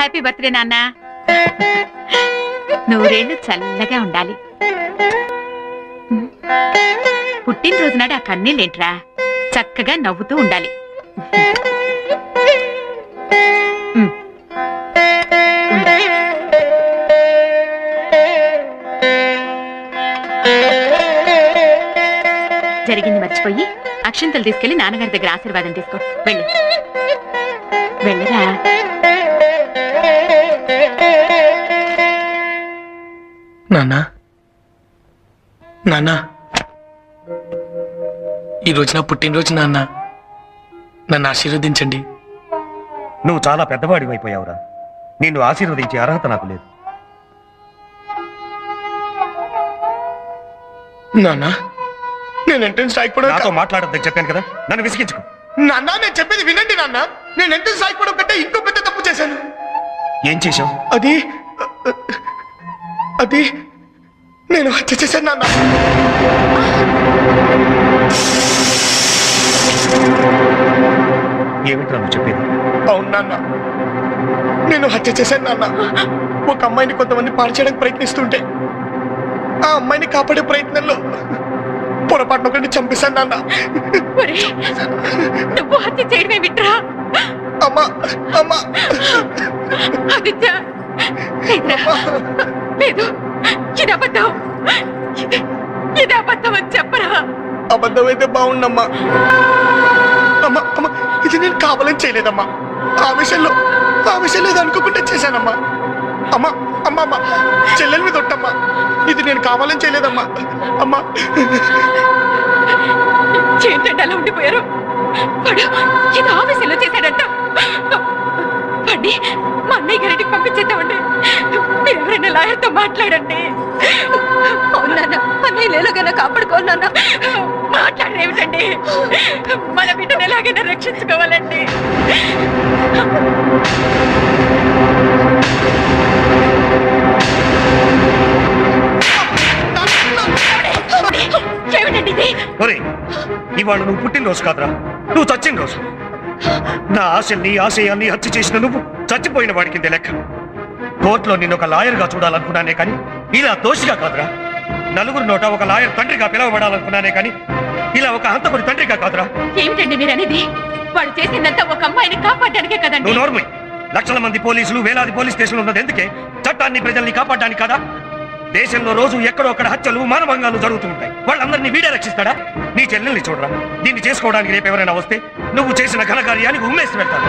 Happy birthday నాన్న. నూరేళ్లు చల్లగా ఉండాలి. పుట్టినరోజు నాడు ఆ కన్నీళ్ళేంట్రా, చక్కగా నవ్వుతూ ఉండాలి. జరిగింది మర్చిపోయి అక్షింతలు తీసుకెళ్లి నాన్నగారి దగ్గర ఆశీర్వాదం తీసుకో. వెళ్ళు వెళ్ళరా. నాన్నా, నాన్నా, ఈరోజు నా పుట్టినరోజు నాన్న, నన్ను ఆశీర్వదించండి. నువ్వు చాలా పెద్దవాడివి అయిపోయావురా. నిన్ను ఆశీర్వదించే అర్హత నాకు లేదు. నాన్న, నేను ఎంట్రన్స్ రాయకపోవడం నాతో మాట్లాడొద్దని చెప్పాను కదా, నన్ను విసిగించుకో. నాన్న, నేను చెప్పేది వినండి నాన్న. నేను ఎంట్రన్స్ రాయకపోవడం కంటే ఇంకో పెద్ద తప్పు చేశాను. ఏం చేశావు? అది అది నేను హత్య చేశాను నాన్న. ఏమిట్రా నువ్వు చెప్పేది? అవును నాన్న, నేను హత్య చేశాను నాన్న. ఒక అమ్మాయిని కొంతమంది పాడు చేయడానికి ప్రయత్నిస్తుంటే ఆ అమ్మాయిని కాపాడే ప్రయత్నంలో పొరపాటున ఒకరిని చంపేశాను నాన్న. నువ్వు హత్య చేయడమే విట్రా. అమ్మా, అమ్మా, ఆదిత్య, లేదు, ఇది అబద్ధం. ఇది అబద్ధం అని చెప్పరా. అబద్ధమైతే బాగుండమ్మా. అమ్మా, అమ్మా, ఇది నేను కావాలని చేయలేదమ్మా. ఆ విషయంలో ఏదో అనుకోకుండా చేశానమ్మా. అమ్మా, అమ్మా, అమ్మా, చెల్లెల మీద ఒట్టమ్మా. ఇది నేను కావాలని చేయలేదమ్మా. అమ్మా, ఏంటంటే అలా ఉండిపోయారు. వాడు ఇది ఆఫీసులో చేశాడంట. వాడిని మా అన్నయ్య గారికి పంపించేద్దామండి. మీరు ఎవరైనా లాయర్తో మాట్లాడండి. అవునా, అన్నయ్య లేలోగానే కాపాడుకోనా. మాట్లాడేమిటండి, మన బిడ్డను ఎలాగైనా రక్షించుకోవాలండి. ఏమిటండి ఇది? ఇవాళ నువ్వు పుట్టినరోజు కాదురా, నువ్వు చచ్చిన రోజు. నా ఆశల్ని ఆశయాల్ని హత్య చేసిన నువ్వు చచ్చిపోయిన వాడి కింద లెక్క. కోర్టులో నిన్ను ఒక లాయర్గా చూడాలనుకున్నానే కానీ ఇలా దోషిగా కాదురా. నలుగురు నోట ఒక లాయర్ తండ్రిగా పిలవబడాలనుకున్నానే కానీ ఇలా ఒక హంతకుడి తండ్రిగా కాదురా. ఏమిటండి మీరు అనేది? వాడు చేసిందంతా ఒక అమ్మాయిని కాపాడడానికే కదండి. నువ్వు నోర్మై. లక్షల మంది పోలీసులు, వేలాది పోలీస్ స్టేషన్లు ఉన్నది ఎందుకే? చట్టాన్ని, ప్రజల్ని కాపాడడానికి కాదా? దేశంలో రోజు ఎక్కడో అక్కడ హత్యలు, మానభంగాలు జరుగుతూ ఉంటాయి. వాళ్ళందరినీ వీడే రక్షిస్తాడా? నీ చెల్లెల్ని చూడరా. దీన్ని చేసుకోవడానికి రేపు ఎవరైనా వస్తే నువ్వు చేసిన ఘనకార్యానికి ఉమ్మేసి పెడతాను.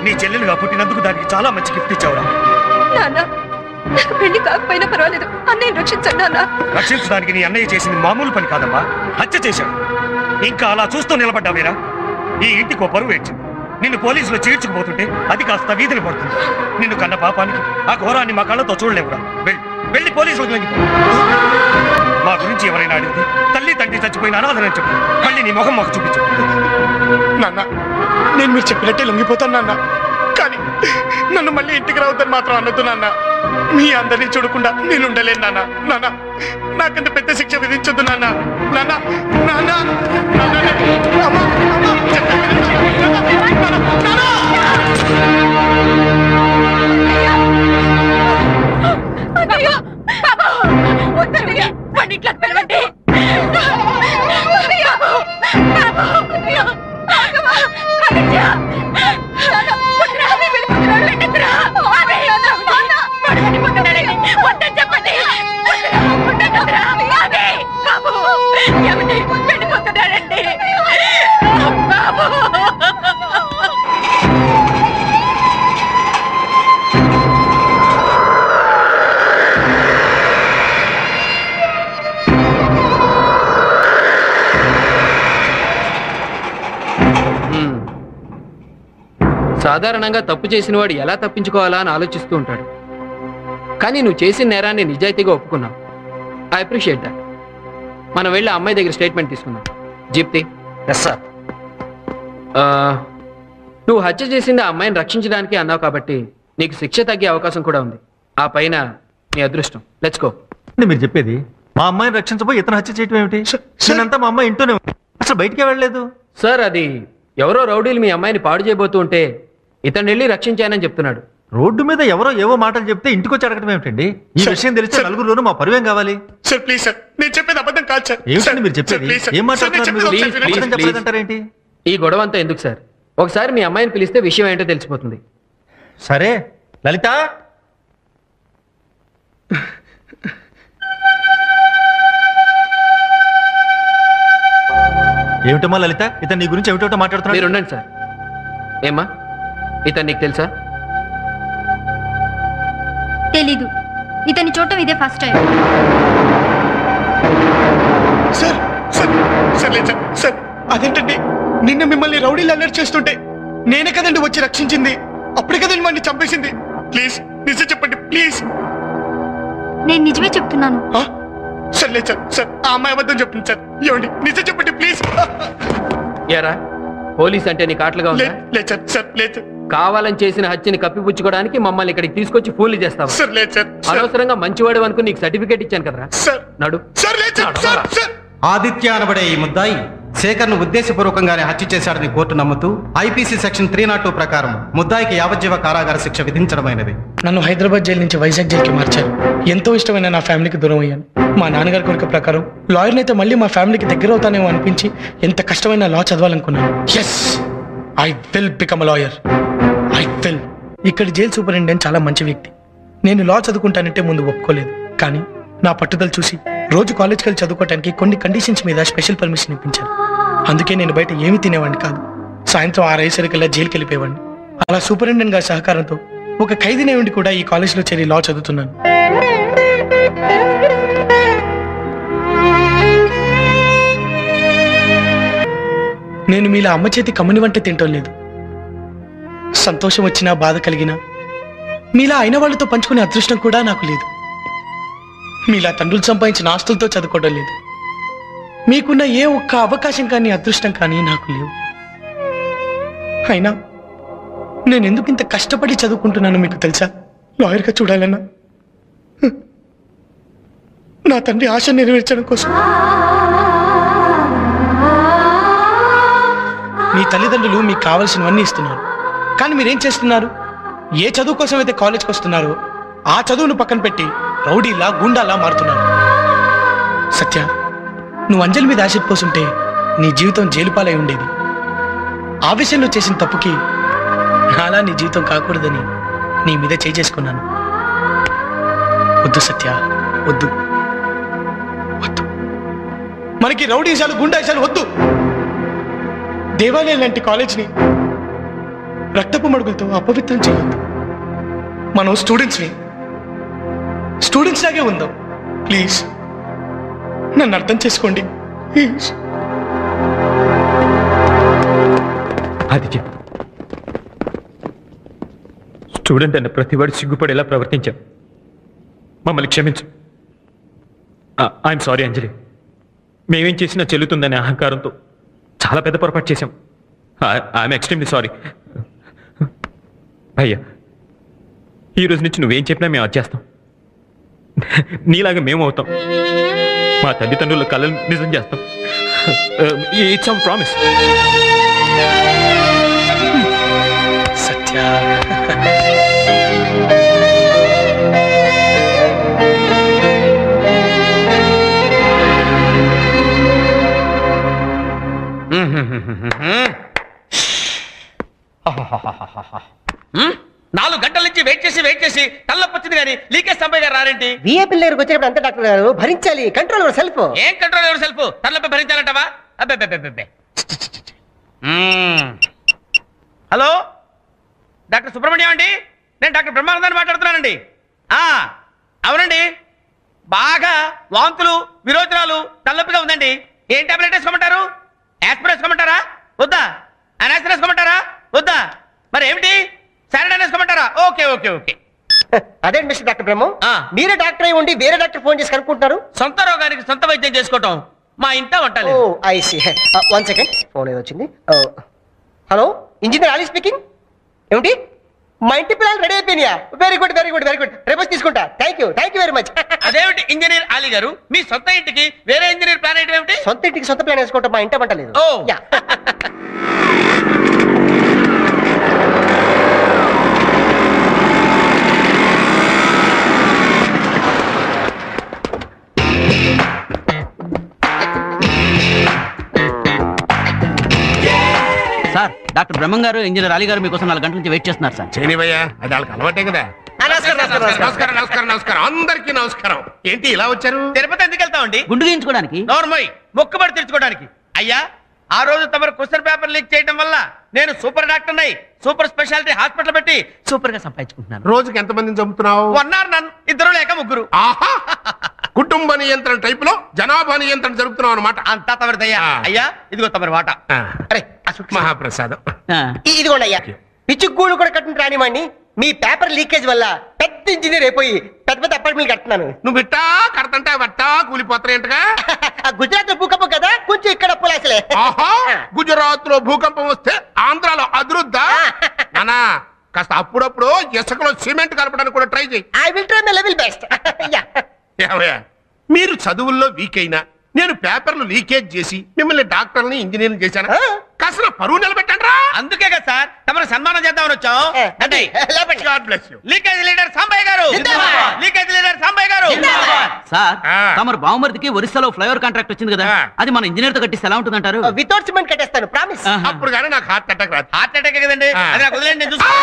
నీ చెల్లెలుగా పుట్టినందుకు దానికి చాలా మంచి గిఫ్ట్ ఇచ్చావురా. నాకు పెళ్లి కాకపోయినా పర్వాలేదు, అన్నయ్య రక్షించండి నాన్న. రక్షించడానికి నీ అన్నయ్య చేసింది మామూలు పని కాదమ్మా, హత్య చేశాడు. ఇంకా అలా చూస్తూ నిలబడ్డావేరా. ఈ ఇంటికి పరువు ఏడ్చింది. నిన్ను పోలీసులు చీడ్చుకుపోతుంటే అది కాస్త వీధిని పడుతుంది. నిన్ను కన్న పాపానికి ఆ ఘోరాన్ని మా కళ్ళతో చూడలేవురా. వెళ్ళి పోలీసులకు లొంగిపో. మా గురించి ఎవరైనా అడిగితే తల్లి తండ్రి చచ్చిపోయిన అనాథనని చెప్పు. మళ్ళీ నీ ముఖం మాకు చూపించు. నాన్న, నేను మీరు చెప్పినట్టే లొంగిపోతాను నాన్న. కానీ నన్ను మళ్ళీ ఇంటికి రావద్దని మాత్రం అనొద్దు నాన్న. మీ అందరినీ చూడకుండా నేను ఉండలేను నాన్న. నాన్న, నాకంత పెద్ద శిక్ష విధించొద్దు నాన్న. నాన్న, నాన్న, సాధారణంగా తప్పు చేసిన వాడు ఎలా తప్పించుకోవాలా అని ఆలోచిస్తూ ఉంటాడు. కానీ నువ్వు చేసిన నేరాన్ని నిజాయితీగా ఒప్పుకున్నావు. I appreciate that. మనం వెళ్ళి ఆ అమ్మాయి దగ్గర స్టేట్మెంట్ తీసుకుందాం. జీప్తి. Yes sir. నువ్వు హత్య చేసింది ఆ అమ్మాయిని రక్షించడానికి అన్నావు కాబట్టి నీకు శిక్ష తగ్గే అవకాశం కూడా ఉంది. ఆ పైన నీ అదృష్టం. Let's go. మీరు చెప్పేది మా అమ్మాయిని రక్షించబోయి ఇతను హత్య చేయటం ఏమిటి? నేనంతా మా అమ్మాయి ఇంట్లోనే అసలు బయటికే వెళ్ళలేదు సార్. అది ఎవరో రౌడీలు మీ అమ్మాయిని పాడు చేయబోతూ ఉంటే ఇతను వెళ్ళి రక్షించానని చెప్తున్నాడు. రోడ్డు మీద ఎవరో ఏవో మాటలు చెప్తే ఇంటికి వచ్చి అడగడం ఏమిటండి? ఈ విషయం తెలిస్తే నలుగురులోనూ మా పరువేం కావాలి? సార్ ప్లీజ్ సార్, నేను చెప్పేది అబద్ధం కాదు సార్. ఏమిటండి మీరు చెప్పేది? ఏం మాట్లాడుతున్నారు? చెప్పలేదంటారేంటి? ఈ గొడవ అంతా ఎందుకు సార్? ఒకసారి మీ అమ్మాయిని పిలిస్తే విషయం ఏంటో తెలిసిపోతుంది. సరే లలిత, ఏమిటమ్మా లలిత, ఇతను నీ గురించి ఏమిటో మాట్లాడుతున్నా. మీరు ఉండండి సార్. ఏమ్మా, ఇతను నీకు తెలుసా? తెలీదు. ఇతన్ని చూడటం ఇదే first time. Sir sir sir లేదు సార్. సార్ అదేంటండి, నిన్న మిమ్మల్ని రౌడీలు అలర్ట్ చేస్తుంటే నేనే కదండి వచ్చి రక్షించింది. అప్పుడే కదండి వాడిని చంపేసింది. ప్లీజ్ నిజం చెప్పండి ప్లీజ్. నేను నిజమే చెప్తున్నాను. సార్ లేదు సార్. సార్ ఆ అమ్మాయి అబద్ధం చెప్తుంది సార్. ఏమండి నిజం చెప్పండి ప్లీజ్. ఏరా, పోలీస్ అంటే నీకు ఆటలుగా ఉందా? లేదు సార్. సార్ లేదు. కావాలని చేసిన హత్యని కప్పిపుచ్చుకోవడానికి మమ్మల్ని ఇక్కడికి తీసుకొచ్చి ఫూల్ చేస్తావా? సార్ లేదు సార్. అనవసరంగా మంచివాడు అనుకుని నీకు సర్టిఫికేట్ ఇచ్చాను కదరా. సార్ నడు. సార్ లేదు సార్. సార్ సార్ ఆదిత్య అనబడే ఈ ముద్దాయి శేఖర్ను ఉద్దేశపూర్వకంగానే హత్య చేశాడని కోర్టు నమ్ముతూ ఐపీసీ సెక్షన్ 302 ప్రకారం ముద్దాయికి యావజ్జీవ కారాగార శిక్ష విధించడమైనది. నన్ను హైదరాబాద్ జైలు నుంచి వైజాగ్ జైలుకి మార్చారు. ఎంతో ఇష్టమైన నా ఫ్యామిలీకి దూరం అయ్యాను. మా నాన్నగారి కోరిక ప్రకారం లాయర్ని అయితే మళ్ళీ మా ఫ్యామిలీకి దగ్గర అవుతానేమో అనిపించి ఎంత కష్టమైన లా చదవాలనుకున్నాను. Yes, I will become a lawyer. I will. ఇక్కడ జైలు సూపరింటెండెంట్ చాలా మంచి వ్యక్తి. నేను లా చదువుకుంటానంటే ముందు ఒప్పుకోలేదు, కానీ నా పట్టుదల చూసి రోజు కాలేజ్కి వెళ్ళి చదువుకోవడానికి కొన్ని కండిషన్స్ మీద స్పెషల్ పర్మిషన్ ఇప్పించారు. అందుకే నేను బయట ఏమీ తినేవాడిని కాదు. సాయంత్రం 6 అయ్యేసరికల్లా జైలుకి వెళ్ళిపోయేవాడిని. అలా సూపరింటెండెంట్ గారి సహకారంతో ఒక ఖైదీనే ఉండి కూడా ఈ కాలేజీలో చేరి లా చదువుతున్నాను. నేను మీలా అమ్మ చేతి కమ్మని వంట తింటం లేదు. సంతోషం వచ్చినా బాధ కలిగినా మీలా అయిన వాళ్ళతో పంచుకునే అదృష్టం కూడా నాకు లేదు. మీలా తండ్రులు సంపాదించిన ఆస్తులతో చదువుకోవడం లేదు. మీకున్న ఏ ఒక్క అవకాశం కానీ అదృష్టం కానీ నాకు లేవు. అయినా నేను ఎందుకు ఇంత కష్టపడి చదువుకుంటున్నానో మీకు తెలుసా? లాయర్గా చూడాలన్నా, నా తండ్రి ఆశ నెరవేర్చడం కోసం. మీ తల్లిదండ్రులు మీకు కావలసినవన్నీ ఇస్తున్నారు, కానీ మీరేం చేస్తున్నారు? ఏ చదువు కోసం అయితే కాలేజ్కి వస్తున్నారో ఆ చదువును పక్కన పెట్టి రౌడీలా గుండాలా మారుతున్నారు. సత్య, నువ్వు అంజలి మీద యాసిడ్ పోసుంటే నీ జీవితం జైలుపాలై ఉండేది. ఆవేశంలో చేసిన తప్పుకి నాలా నీ జీవితం కాకూడదని నీ మీద చేసుకున్నాను. వద్దు సత్య, వద్దు వద్దు. మనకి రౌడీశాలు గుండాయిశాలు వద్దు. దేవాలయం లాంటి కాలేజ్ని రక్తపు మడుగులతో అపవిత్రం చేయొద్దు. మనం స్టూడెంట్స్ లాగే ఉందాం. ప్లీజ్ నన్ను అర్థం చేసుకోండి. ప్లీజ్. ఆదిత్య, స్టూడెంట్ అన్న ప్రతివాడు సిగ్గుపడేలా ప్రవర్తించాం. మమ్మల్ని క్షమించు. ఐఎమ్ సారీ అంజలి. మేమేం చేసినా చెల్లుతుందనే అహంకారంతో చాలా పెద్ద పొరపాటు చేశాం. I'm extremely sorry. అయ్యా, ఈ రోజు నుంచి నువ్వేం చెప్పినా మేము అది చేస్తాం. నీలాగా మేము అవుతాం. మా తల్లిదండ్రుల కళలు నిజం చేస్తాం. It's our promise. సత్య, నాలుగు గంటల నుంచి వెయిట్ చేసి తల్లొప్పొచ్చింది కానీ లీకేజ్ సంపయ్య గారు రారేంటి? విఐపీ దగ్గరకు వచ్చేటప్పుడు అంతే డాక్టర్ గారు భరించాలి. Control your self. ఏం కంట్రోల్ ఎవరు సెల్ఫ్? తల్లొప్పి భరించాలంటావా? అబ్బే. హలో, డాక్టర్ సుబ్రహ్మణ్యం అండి. నేను డాక్టర్ బ్రహ్మానందాన్ని మాట్లాడుతున్నానండి. అవునండి, బాగా వాంతులు విరోచనాలు తల్లొప్పిగా ఉందండి. ఏం టాబ్లెట్ వేసుకోమంటారు? యాస్పిరిన్ వేసుకోమంటారా? వద్దా? అనాసిన్ వేసుకోమంటారా? వద్దా? మరి ఏమిటి? సారడైన్ వేసుకోమంటారా? ఓకే. అదే మిస్టర్ డాక్టర్ బ్రహ్మ, మీరే డాక్టర్ అయి ఉండి వేరే డాక్టర్ ఫోన్ చేసి కనుక్కుంటున్నారు. సొంత రోగానికి సొంత వైద్యం చేసుకోవటం మా ఇంట వంటలు. I see. 1 సెకండ్, ఫోన్ ఏదో వచ్చింది. Hello, engineer Ali speaking. ఏమిటి? మా ఇంటి పిల్లలు రెడీ అయిపోయినాయా? Very good. రేపు తీసుకుంటా. Thank you very much. అదేమిటి ఇంజనీర్ అలీ గారు, మీ సొంత ఇంటికి వేరే ఇంజనీర్ ప్లాన్ ఏంటి? ఏమిటి? సొంత ఇంటికి సొంత ప్లాన్ వేసుకోవటం మా ఇంట వంటలేదు. సార్ డాక్టర్ బ్రహ్మం గారు ఇంజనీర్ అలీ గారు మీకోసం 4 గంటల నుంచి వెయిట్ చేస్తున్నారు సార్. చేయనివయ్యా, అది వాళ్ళకి అలవాటే కదా. నమస్కారం నమస్కారం నమస్కారం అందరికీ నమస్కారం. ఏంటి ఇలా వచ్చారు? తిరుపతి ఎందుకు వెళ్తామండి? గుండు గీయించుకోవడానికి. నోర్మోయ్, మొక్కుబడి తెచ్చుకోవడానికి. అయ్యా, ఆ రోజు తమరు క్వశ్చన్ పేపర్ లీక్ చేయడం వల్ల నేను సూపర్ డాక్టర్ నై సూపర్ స్పెషాలిటీ హాస్పిటల్ పెట్టి సూపర్ గా సంపాదించుకుంటున్నాను. రోజుకి ఎంతమందిని చంపుతున్నావు? 1 hour నన్ను 2 లేక 3. ఆహా, కుటుంబ నియంత్రణ టైప్ లో జనాభా నియంత్రణ జరుపుతున్నావు అనమాట. అంతా తమరిదయ్యా. అయ్యా, ఇదిగో తమరి వాట. అరే మహాప్రసాదం. ఇదిగోండి అయ్యా, పిచ్చి గూడు కూడా కట్టిన రానివ్వండి. మీ పేపర్ లీకేజ్ వల్ల పెద్ద ఇంజనీర్ అయిపోయి పెద్ద పెద్ద అపార్ట్మెంట్ కడుతున్నాను. నువ్వు బిట్టా కడతంటే వట్టా కూలిపోతారేంటగా? గుజరాత్ లో భూకంపం కదా, కొంచెం ఇక్కడ అప్పులేసలే. గుజరాత్ లో భూకంపం వస్తే ఆంధ్రాలో అదురుద్దా? నానా, కాస్త అప్పుడప్పుడు ఇసుకలో సిమెంట్ కలపడానికి కూడా ట్రై చేయి. I will try my level best. మీరు చదువుల్లో వీక్ అయినా నేను పేపర్లు లీకేజ్ చేసి మిమ్మల్ని డాక్టర్ని ఇంజనీర్ని చేశాను. కాస్త పరువు నిలబెట్టండి రా. అందుకే కదా సార్ తమరు సన్మానం చేద్దామని వచ్చాం. లీకేజ్ లీడర్ సాంబయ్య గారు, లీకేజ్ లీడర్ సాంబయ్య గారు. సార్ తమరు బావమరిదికి ఒరిస్సాలో ఫ్లైఓవర్ కాంట్రాక్ట్ వచ్చింది కదా, అది మన ఇంజనీర్ తో కట్టిస్తే ఎలా ఉంటుందంటారు? వితౌట్ సిమెంట్ కట్టేస్తాను, ప్రామిస్. అప్పుడు కానీ నాకు హార్ట్ అటాక్ రాదు. హార్ట్ అటాక్ కదండి, అది నాకు వదిలేండి, నేను చూస్తా.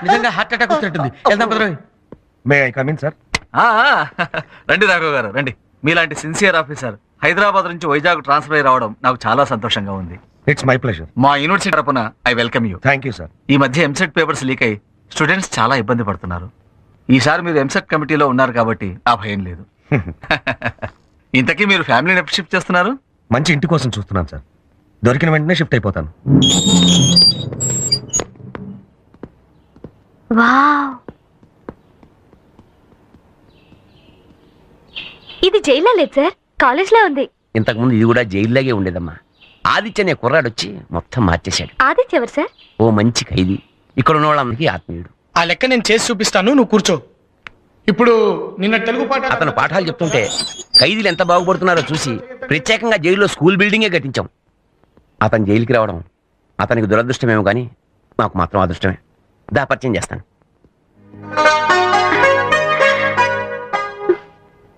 నిజంగా హార్ట్ అటాక్ వచ్చినట్టుంది. వెళ్దాం పదరోయ్. May I come in sir? రండి రాఘవ్ గారు రండి. మీలాంటి సిన్సియర్ ఆఫీసర్ హైదరాబాద్ నుంచి వైజాగ్ ట్రాన్స్ఫర్ అయి రావడం నాకు చాలా సంతోషంగా ఉంది. It's my pleasure. మా యూనివర్సిటీ తరపున I welcome you. Thank you sir. ఈ మధ్య ఎంసెట్ పేపర్స్ లీక్ అయి స్టూడెంట్స్ చాలా ఇబ్బంది పడుతున్నారు. ఈసారి మీరు ఎంసెట్ కమిటీలో ఉన్నారు కాబట్టి ఆ భయం లేదు. ఇంతకీ మీరు ఫ్యామిలీని ఎప్పుడు షిఫ్ట్ చేస్తున్నారు? మంచి ఇంటి కోసం చూస్తున్నాను సార్. దొరికిన వెంటనే షిఫ్ట్ అయిపోతాను. వావ్, ఇది జైల్లో లేదు సార్, కాలేజ్లో ఉంది. ఇంతకుముందు ఇది కూడా జైల్లాగే ఉండేదమ్మా. ఆదిత్య అనే కుర్రాడు వచ్చి మొత్తం మార్చేశాడు. ఆదిత్య ఎవరు సార్? ఓ మంచి ఖైదీ, ఇక్కడ ఉన్న వాళ్ళందరికీ ఆత్మీయుడు. ఆ లెక్క నేను చేసి చూపిస్తాను, నువ్వు కూర్చో. ఇప్పుడు నిన్న తెలుగు పాట అతను పాఠాలు చెప్తుంటే ఖైదీలు ఎంత బాగుపడుతున్నారో చూసి ప్రత్యేకంగా జైల్లో స్కూల్ బిల్డింగే కట్టించాం. అతను జైలుకి రావడం అతనికి దురదృష్టమేమో కానీ మాకు మాత్రం అదృష్టమే. దా పరిచయం చేస్తాను.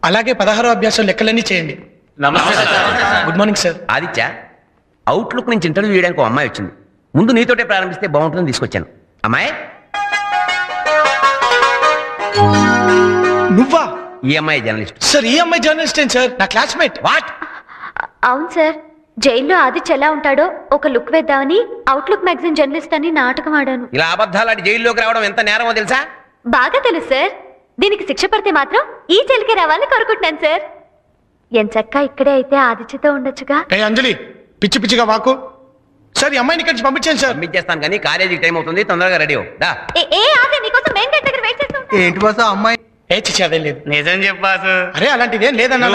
అలాగే 16వ అభ్యాసం లెక్కలన్నీ చేయండి. Good morning sir. Aditya, outlook నుంచి ఇంటర్వ్యూ చేయడానికి ఒక అమ్మాయి వచ్చింది. ముందు నీతోటే ప్రారంభిస్తే బాగుంటుందని తీసుకొచ్చాను. అమ్మాయి నువ్వా? ఈ అమ్మాయి జర్నలిస్ట్ సార్. ఈ అమ్మాయి జర్నలిస్ట్ ఏం సార్? నా క్లాస్మేట్. వాట్? అవును సార్, జైల్లో ఆదిత్య ఎలా ఉంటాడో ఒక లుక్ వేద్దామని అవుట్లుక్ మ్యాగజైన్ జర్నలిస్ట్ అని నాటకం ఆడాను. ఇలా అబద్ధాలాడి జైల్లోకి రావడం ఎంత నేరమో తెలుసా? బాగా తెలుసు సార్. దీనికి శిక్ష పడితే మాత్రం ఈ జైలుకి రావాలని కోరుకుంటున్నాను సార్. ఎంచక్కా ఇక్కడే అయితే ఆదిత్యతో ఉండొచ్చుగా. ఏ అంజలి, పిచ్చి పిచ్చిగా వాకు. సార్ ఈ అమ్మాయిని ఇక్కడి నుంచి పంపించాను సార్. పంపించేస్తాను కానీ కాలేజీకి టైం అవుతుంది, తొందరగా రెడీ అవ్వు. నీకోసం మెయిన్ గేట్ దగ్గర వెయిట్ చేస్తాను. ఏంటి బాస్ అమ్మాయి? ఏ చిచ్చి అదేం లేదు. నిజం చెప్పాసు. అరే అలాంటిదేం లేదన్నా.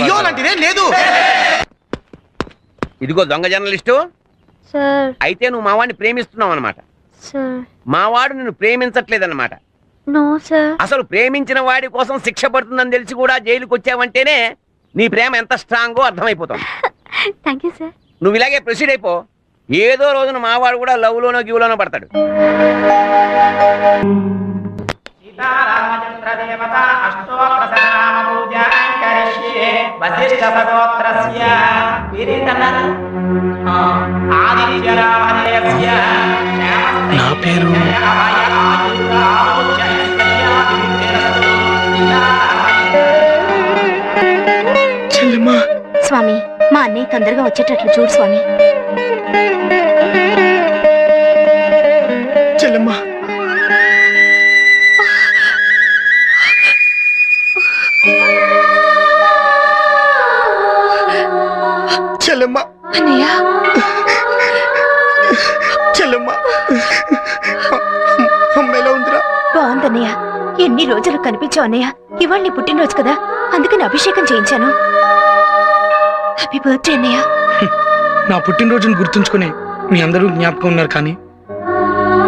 అయ్యో అలాంటిదేం లేదు. ఇదిగో దొంగ జర్నలిస్టు. సార్ అయితే నువ్వు మావాడిని ప్రేమిస్తున్నావు అనమాట. సార్ మావాడు నిన్ను ప్రేమించట్లేదన్నమాట. No sir. అసలు ప్రేమించిన వాడి కోసం శిక్ష పడుతుందని తెలిసి కూడా జైలుకి వచ్చావంటేనే నీ ప్రేమ ఎంత స్ట్రాంగో అర్థమైపోతుంది. Thank you sir. నువ్వు ఇలాగే ప్రొసీడ్ అయిపో. ఏదో రోజున మావాడు కూడా లవ్ లోనో గివ్లోనో పడతాడు. నా పేరు స్వామి, మా అన్నయ్య తొందరగా వచ్చేటట్లు చూడు స్వామి. చెల్లెమ్మా, చెల్లెమ్మా, అన్నయ్య, చెల్లెమ్మా, అమ్మ ఎలా ఉందిరా? బాగుందన్నయ్య. ఎన్ని రోజులు కనిపించావు అన్నయ్య. ఇవాళ నీ పుట్టినరోజు కదా, అందుకని అభిషేకం చేయించాను. హ్యాపీ బర్త్డే అన్నయ్య. నా పుట్టినరోజుని గుర్తుంచుకుని మీ అందరూ జ్ఞాపకం ఉన్నారు, కానీ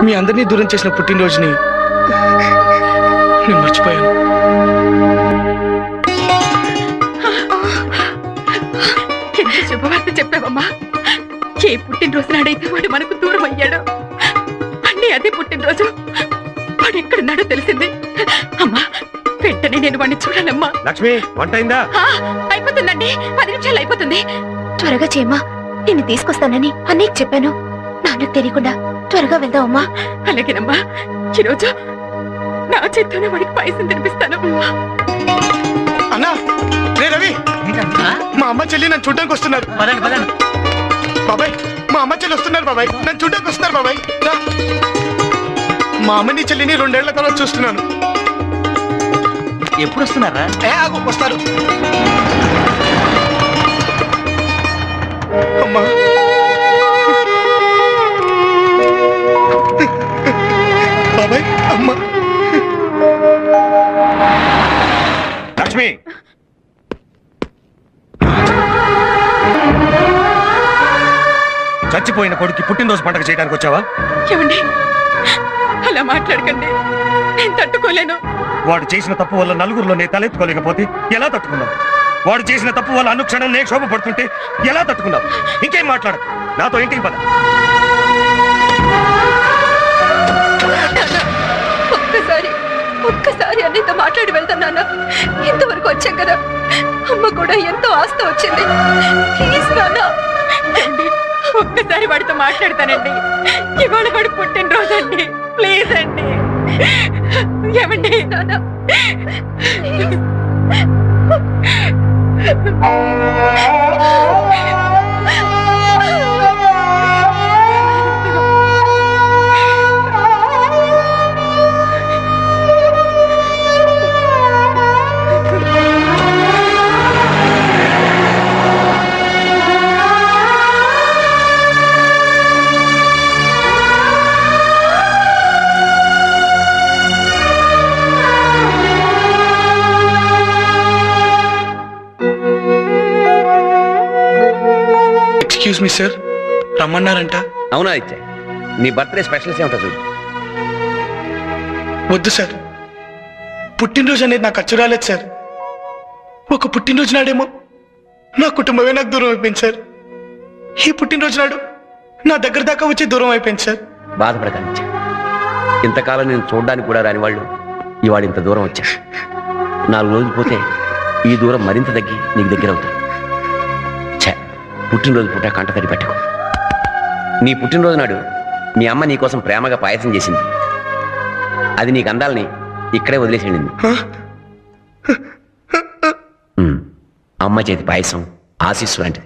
మీ అందరినీ దూరం చేసిన పుట్టినరోజుని నేను మర్చిపోయాను. శుభవార్త చెప్పావమ్మా. ఏ పుట్టినరోజు నాడైతే వాడు మనకు దూరం అయ్యాడు. అన్నీ అదే పుట్టినరోజు. వాడు ఎక్కడున్నాడో తెలిసింది. అమ్మా, వెంటనే నేను వాడిని చూడాలమ్మా. లక్ష్మి, వంట అయిందా? అయిపోతుందండి, 10 నిమిషాలు అయిపోతుంది. త్వరగా చేయమ్మా. నిన్ను తీసుకొస్తానని అన్నయ్యకి చెప్పాను. నాన్నకు తెలియకుండా త్వరగా వెళ్దాం అమ్మా. అలాగేనమ్మా, ఈరోజు నా చేత్తోనే వాడికి పాయసం తినిపిస్తాను. అన్నా, రే రవి, మా అమ్మ చెల్లి నన్ను చూడడానికి వస్తున్నారు. బాబాయ్, మా అమ్మ చెల్లి వస్తున్నారు బాబాయ్, నన్ను చూడడానికి వస్తున్నారు బాబాయ్. రా. మా అమ్మని చెల్లిని 2 ఏళ్ల తర్వాత చూస్తున్నాను. ఎప్పుడు వస్తున్నారా? వస్తారు. అమ్మా, బాబాయ్, అమ్మ. లక్ష్మి, చచ్చిపోయిన కొడుకు పుట్టినరోజు పండుగ చేయడానికి వచ్చావా? ఏమండి, అలా మాట్లాడకండి, నేను తట్టుకోలేను. వాడు చేసిన తప్పు వల్ల నలుగురిలో నేను తలెత్తుకోలేకపోతే ఎలా తట్టుకున్నావు? వాడు చేసిన తప్పు వల్ల అనుక్షణం నేను క్షోభపడుతుంటే ఎలా తట్టుకున్నావు? ఇంకేం మాట్లాడు, నాతో ఇంటికి పద. ఒక్కసారి అన్నితో మాట్లాడి వెళ్తాను. ఇంతవరకు వచ్చాం కదా, అమ్మ కూడా ఎంతో ఆస్తి వచ్చింది. ప్లీజ్ నాన్న, ఒక్కసారి వాడితో మాట్లాడతానండి. ఇవాళ వాడు పుట్టినరోజు అండి, ప్లీజ్ అండి. ఏమండి నాన్న, ఎక్స్క్యూజ్ మీ సార్, రమ్మన్నారంట. అవునా ఇచ్చా, నీ బర్త్డే స్పెషల్స్ ఏమిటో చూడు. వద్దు సార్, పుట్టినరోజు అనేది నాకు అచ్చు రాలేదు సార్. ఒక పుట్టినరోజు నాడేమో నా కుటుంబమే నాకు దూరం అయిపోయింది సార్. ఈ పుట్టినరోజు నాడు నా దగ్గర దాకా వచ్చి దూరం అయిపోయింది సార్. బాధపడకండి, ఇంతకాలం నేను చూడడానికి కూడా రాని వాళ్ళు ఇవాళ ఇంత దూరం వచ్చారు. 4 రోజులు పోతే ఈ దూరం మరింత తగ్గి నీకు దగ్గర అవుతుంది. పుట్టినరోజు పూట కంట తడి పెట్టకు. నీ పుట్టినరోజు నాడు మీ అమ్మ నీకోసం ప్రేమగా పాయసం చేసింది. అది నీకు అందాలని ఇక్కడే వదిలేసింది. అమ్మ చేతి పాయసం ఆశీస్సు లాంటిది.